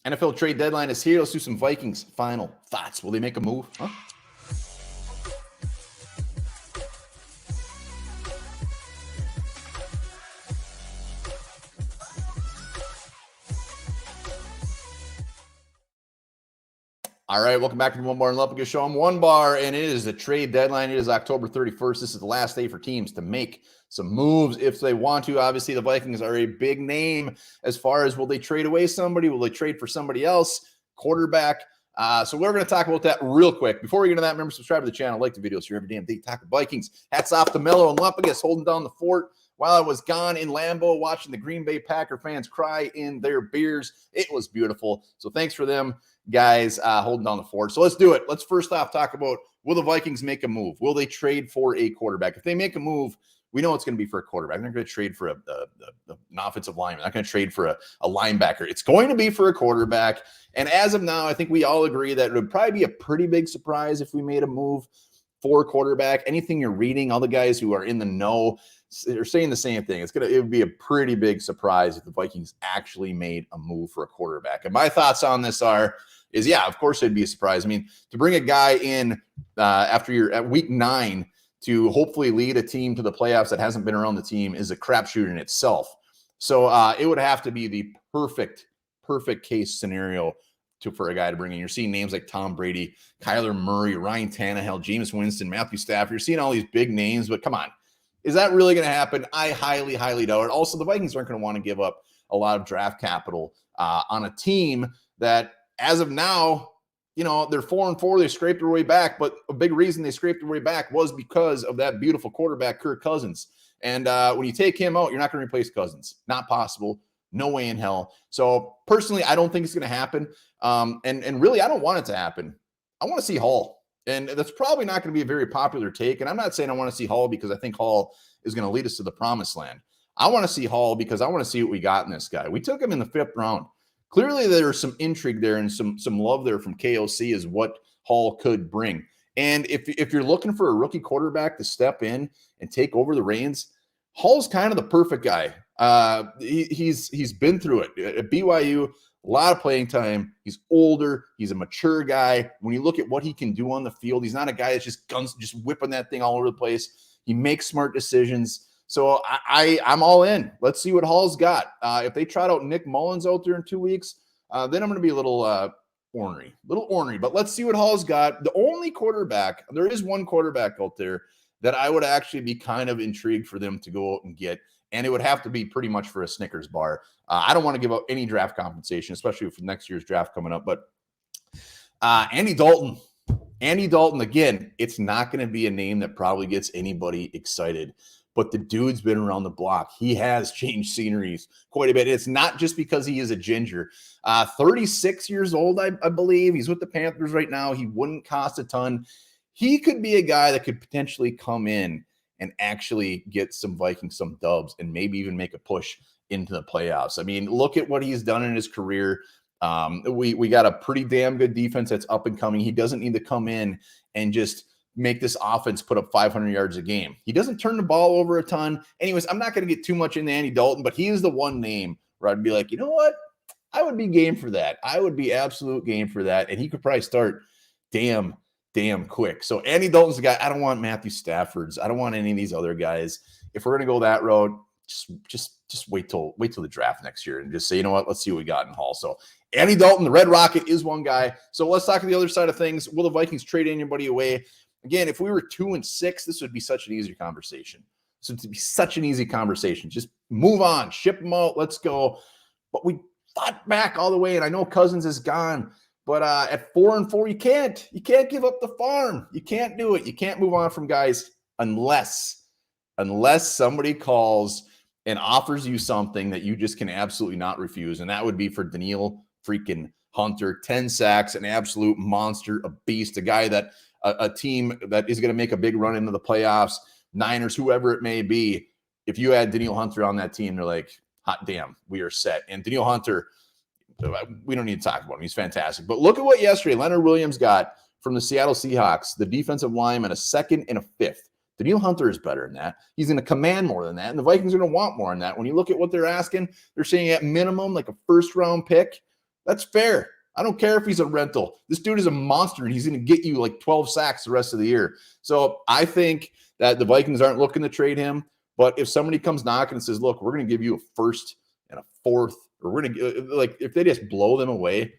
NFL trade deadline is here. Let's do some Vikings final thoughts. Will they make a move? Huh? All right, welcome back to the Onebar and Lupagus show. I'm Onebar, and it is the trade deadline. It is October 31st. This is the last day for teams to make some moves if they want to. Obviously, the Vikings are a big name as far as will they trade away somebody? Will they trade for somebody else? Quarterback. So we're going to talk about that real quick. Before we get into that, remember, subscribe to the channel, like the videos here every damn day. Talk Vikings. Hats off to Mello and Lupagus holding down the fort while I was gone in Lambeau watching the Green Bay Packer fans cry in their beers. It was beautiful. So thanks for them guys holding down the fort. So let's do it. Let's first off talk about, will the Vikings make a move? Will they trade for a quarterback? If they make a move, we know it's going to be for a quarterback. They're not going to trade for an offensive lineman. They're not going to trade for a linebacker. It's going to be for a quarterback. And as of now, I think we all agree that it would probably be a pretty big surprise if we made a move for a quarterback. Anything you're reading, all the guys who are in the know, they're saying the same thing. It would be a pretty big surprise if the Vikings actually made a move for a quarterback. And my thoughts on this is yeah, of course it'd be a surprise. I mean, to bring a guy in after you're at week 9 to hopefully lead a team to the playoffs that hasn't been around the team is a crapshoot in itself. So it would have to be the perfect case scenario for a guy to bring in. You're seeing names like Tom Brady, Kyler Murray, Ryan Tannehill, Jameis Winston, Matthew Stafford. You're seeing all these big names, but come on. Is that really going to happen? I highly doubt it. Also, the Vikings aren't going to want to give up a lot of draft capital on a team that, as of now, you know, they're 4-4. They scraped their way back, but a big reason they scraped their way back was because of that beautiful quarterback, Kirk Cousins. And when you take him out, you're not going to replace Cousins. Not possible. No way in hell. So personally, I don't think it's going to happen. And really, I don't want it to happen. I want to see Hall. And that's probably not going to be a very popular take. And I'm not saying I want to see Hall because I think Hall is going to lead us to the promised land. I want to see Hall because I want to see what we got in this guy. We took him in the 5th round. Clearly, there's some intrigue there and some love there from KOC is what Hall could bring. And if you're looking for a rookie quarterback to step in and take over the reins, Hall's kind of the perfect guy. He's been through it at BYU. A lot of playing time. He's older. He's a mature guy. When you look at what he can do on the field, he's not a guy that's just whipping that thing all over the place. He makes smart decisions. So I'm all in. Let's see what Hall's got. If they trot out Nick Mullins out there in 2 weeks, then I'm going to be a little ornery. But let's see what Hall's got. The only quarterback, there is one quarterback out there that I would actually be kind of intrigued for them to go out and get. And it would have to be pretty much for a Snickers bar. I don't want to give up any draft compensation, especially for next year's draft coming up. But Andy Dalton, again, it's not going to be a name that probably gets anybody excited. But the dude's been around the block. He has changed sceneries quite a bit. It's not just because he is a ginger. 36 years old, I believe. He's with the Panthers right now. He wouldn't cost a ton. He could be a guy that could potentially come in and actually get some Vikings some dubs and maybe even make a push into the playoffs. I mean, look at what he's done in his career. We got a pretty damn good defense that's up and coming. He doesn't need to come in and just make this offense put up 500 yards a game. He doesn't turn the ball over a ton. Anyways, I'm not going to get too much into Andy Dalton, but he is the one name where I'd be like, you know what? I would be game for that. I would be absolute game for that. And he could probably start damn quick. So Andy Dalton's the guy. I don't want Matthew Stafford's. I don't want any of these other guys. If we're going to go that road, just wait till the draft next year and just say, you know what, let's see what we got in Hall. So Andy Dalton, the Red Rocket, is one guy. So let's talk to the other side of things. Will the Vikings trade anybody away? Again, if we were 2-6, this would be such an easy conversation. So to be such an easy conversation, just move on, ship them out, let's go. But we fought back all the way, and I know Cousins is gone. But at 4-4, you can't give up the farm. You can't do it. You can't move on from guys unless somebody calls and offers you something that you just can absolutely not refuse. And that would be for Danielle freaking Hunter, 10 sacks, an absolute monster, a beast, a guy that a team that is going to make a big run into the playoffs, Niners, whoever it may be. If you had Danielle Hunter on that team, they're like, hot damn, we are set. And Danielle Hunter, we don't need to talk about him. He's fantastic. But look at what yesterday Leonard Williams got from the Seattle Seahawks, the defensive lineman, a 2nd and a 5th. Danielle Hunter is better than that. He's going to command more than that. And the Vikings are going to want more than that. When you look at what they're asking, they're saying at minimum like a 1st-round pick. That's fair. I don't care if he's a rental. This dude is a monster, and he's going to get you like 12 sacks the rest of the year. So I think that the Vikings aren't looking to trade him. But if somebody comes knocking and says, look, we're going to give you a first and a fourth, or we're going to, like, if they just blow them away,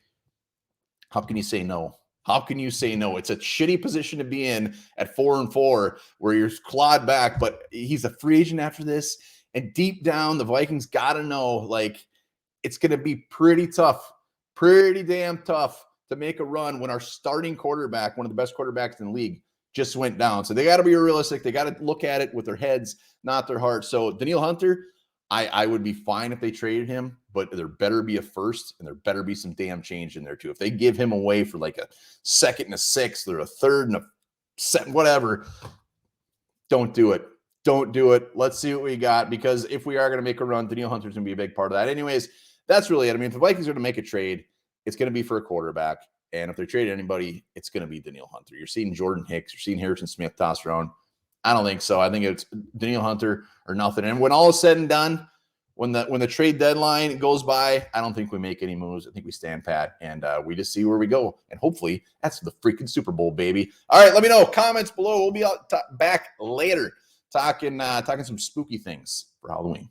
how can you say no? How can you say no? It's a shitty position to be in at 4-4 where you're clawed back, but he's a free agent after this. And deep down, the Vikings got to know, like, it's going to be pretty tough, pretty damn tough to make a run when our starting quarterback, one of the best quarterbacks in the league, just went down. So they got to be realistic. They got to look at it with their heads, not their hearts. So Danielle Hunter, I would be fine if they traded him, but there better be a first and there better be some damn change in there too. If they give him away for like a second and a sixth or a third and a second, whatever, don't do it. Don't do it. Let's see what we got, because if we are going to make a run, Danielle Hunter's going to be a big part of that. Anyways, that's really it. I mean, if the Vikings are going to make a trade, it's going to be for a quarterback. And if they're trading anybody, it's going to be Danielle Hunter. You're seeing Jordan Hicks. You're seeing Harrison Smith tossed around. I don't think so. I think it's Danielle Hunter or nothing. And when all is said and done, when the trade deadline goes by, I don't think we make any moves. I think we stand pat and we just see where we go. And hopefully that's the freaking Super Bowl, baby. All right, let me know. Comments below. We'll be back later talking some spooky things for Halloween.